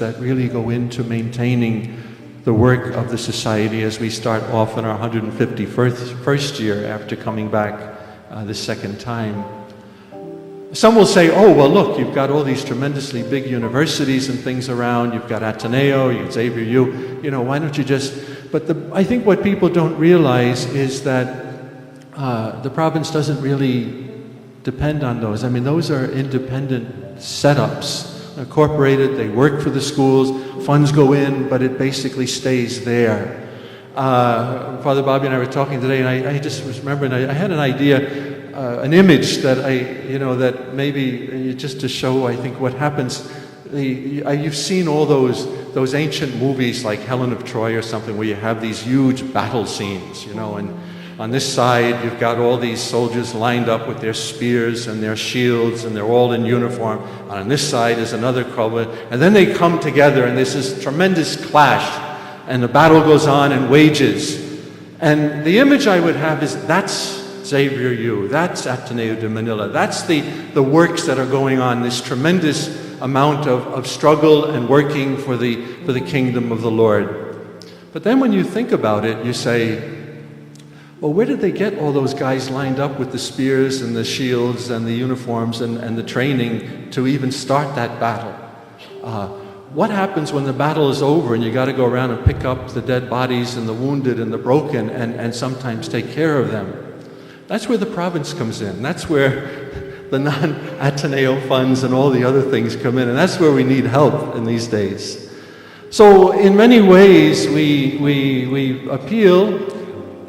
that really go into maintaining the work of the society as we start off in our 151st year after coming back the second time. Some will say, oh, well, look, you've got all these tremendously big universities and things around. You've got Ateneo, you've got Xavier U. You know, why don't you just... But I think what people don't realize is that the province doesn't really depend on those. I mean, those are independent setups. Incorporated, they work for the schools, funds go in, but it basically stays there. Father Bobby and I were talking today, and I just was remembering, I had an idea, an image that that maybe just to show, I think, what happens. You've seen all those ancient movies like Helen of Troy or something, where you have these huge battle scenes, and on this side, you've got all these soldiers lined up with their spears and their shields, and they're all in uniform. On this side is another crowd, and then they come together, and there's this tremendous clash, and the battle goes on and wages. And the image I would have is that's Xavier U, that's Ateneo de Manila, that's the works that are going on, this tremendous amount of struggle and working for the kingdom of the Lord. But then when you think about it, you say, well, where did they get all those guys lined up with the spears and the shields and the uniforms and the training to even start that battle? What happens when the battle is over and you got to go around and pick up the dead bodies and the wounded and the broken and sometimes take care of them? That's where the province comes in. That's where the non-Ateneo funds and all the other things come in, and that's where we need help in these days. So in many ways, we appeal.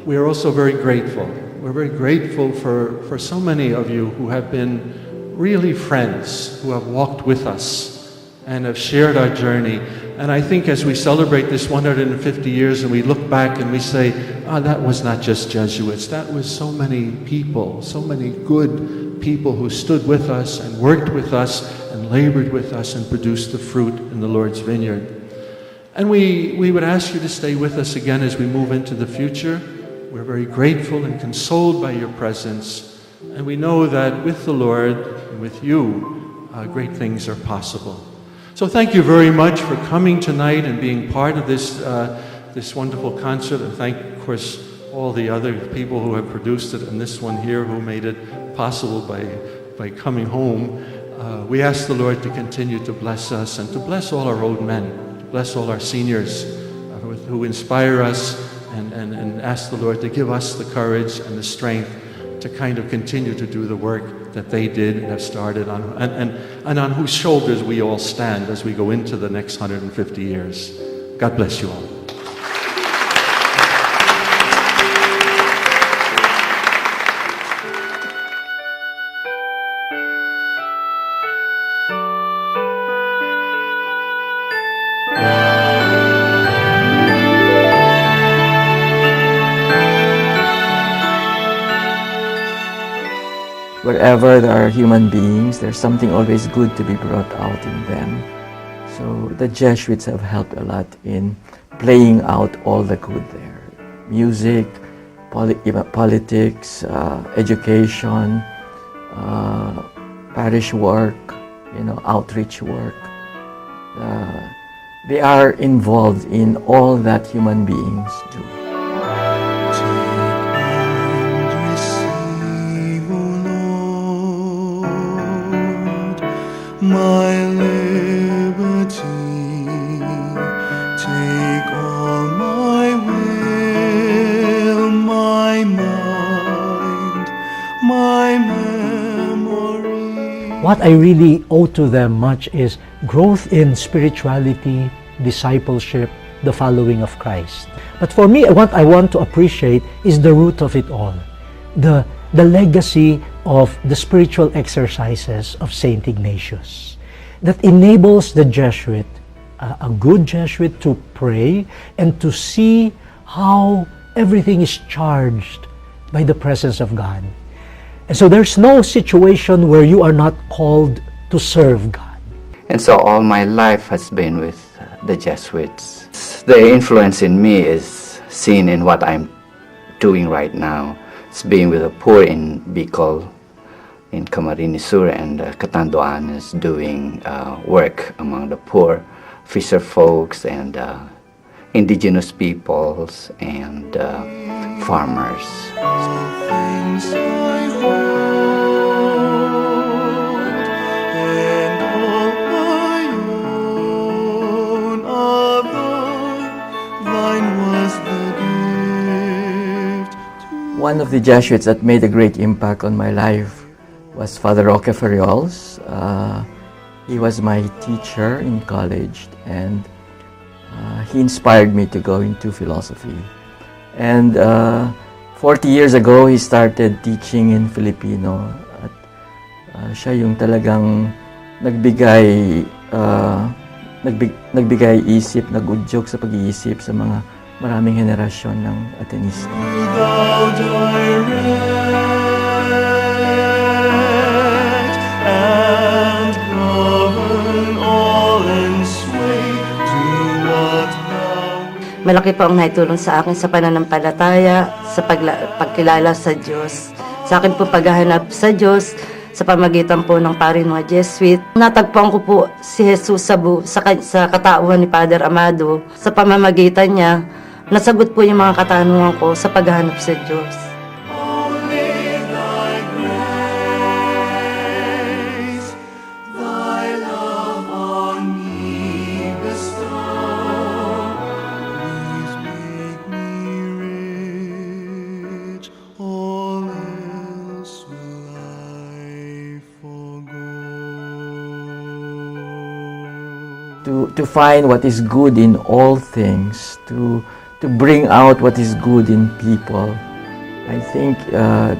We are also very grateful. We're very grateful for so many of you who have been really friends, who have walked with us and have shared our journey. And I think as we celebrate this 150 years and we look back and we say, that was not just Jesuits, that was so many people, so many good people who stood with us and worked with us and labored with us and produced the fruit in the Lord's vineyard. And we would ask you to stay with us again as we move into the future. We're very grateful and consoled by your presence, and we know that with the Lord and with you, great things are possible. So thank you very much for coming tonight and being part of this wonderful concert, and thank, of course, all the other people who have produced it, and this one here who made it possible by coming home. We ask the Lord to continue to bless us and to bless all our old men, to bless all our seniors who inspire us, and ask the Lord to give us the courage and the strength to kind of continue to do the work that they did and have started on, and on whose shoulders we all stand as we go into the next 150 years. God bless you all. Wherever there are human beings, there's something always good to be brought out in them. So the Jesuits have helped a lot in playing out all the good there. Music, politics, education, parish work, outreach work. They are involved in all that human beings do. My liberty, take all my will, my mind, my memory. What I really owe to them much is growth in spirituality, discipleship, the following of Christ. But for me, what I want to appreciate is the root of it all, the legacy of the spiritual exercises of Saint Ignatius that enables the Jesuit, a good Jesuit, to pray and to see how everything is charged by the presence of God. And so there's no situation where you are not called to serve God. And so all my life has been with the Jesuits. Their influence in me is seen in what I'm doing right now. It's being with the poor in Bicol, in Camarines Sur, and Catanduanes, doing work among the poor fisher folks and indigenous peoples and farmers. Things I hold, and all my own of thine was the gift. One of the Jesuits that made a great impact on my life was Father Roque Ferriols. He was my teacher in college, and he inspired me to go into philosophy. And 40 years ago, he started teaching in Filipino. At siya yung talagang nagbigay isip, nagudyok sa pag-iisip sa mga maraming henerasyon ng Atenista. Thou direct and govern all and sway, do what thou wilt. Malaki po ang naitulong sa akin sa pananampalataya, sa pagkilala sa Diyos. Sa akin po paghahanap sa Diyos, sa pamagitan po ng pari mga Jesuit. Natagpuan ko po si Jesus sa katauhan ni Father Amado. Sa pamamagitan niya, nasagot po yung mga katanungan ko sa paghahanap sa Diyos. Only thy grace, thy love on me bestow. Please make me rich, all else will I forgo. To find what is good in all things, to bring out what is good in people. I think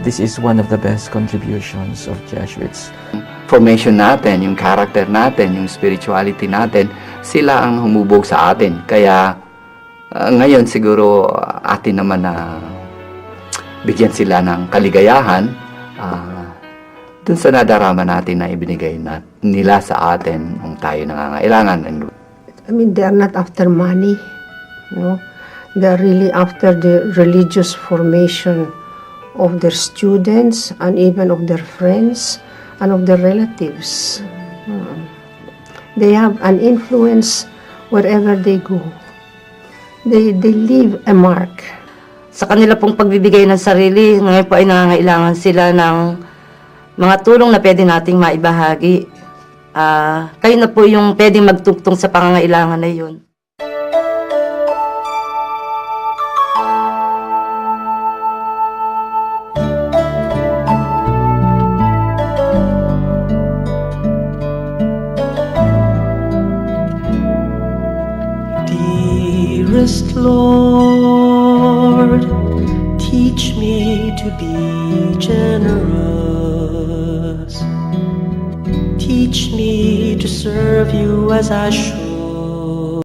this is one of the best contributions of Jesuits. Formation natin, yung character natin, yung spirituality natin, sila ang humubog sa atin. Kaya ngayon siguro atin naman na bigyan sila ng kaligayahan dun sa nadarama natin na ibinigay nila sa atin kung tayo nangangailangan. I mean, they are not after money, no? They are really after the religious formation of their students and even of their friends and of their relatives. They have an influence wherever they go. They leave a mark. Sa kanila pong pagbibigay ng sarili, ngayon po ay nangangailangan sila ng mga tulong na pwede nating maibahagi. Kayo na po yung pwedeng magtugtong sa pangangailangan na yun. Dearest Lord, teach me to be generous. Teach me to serve you as I should.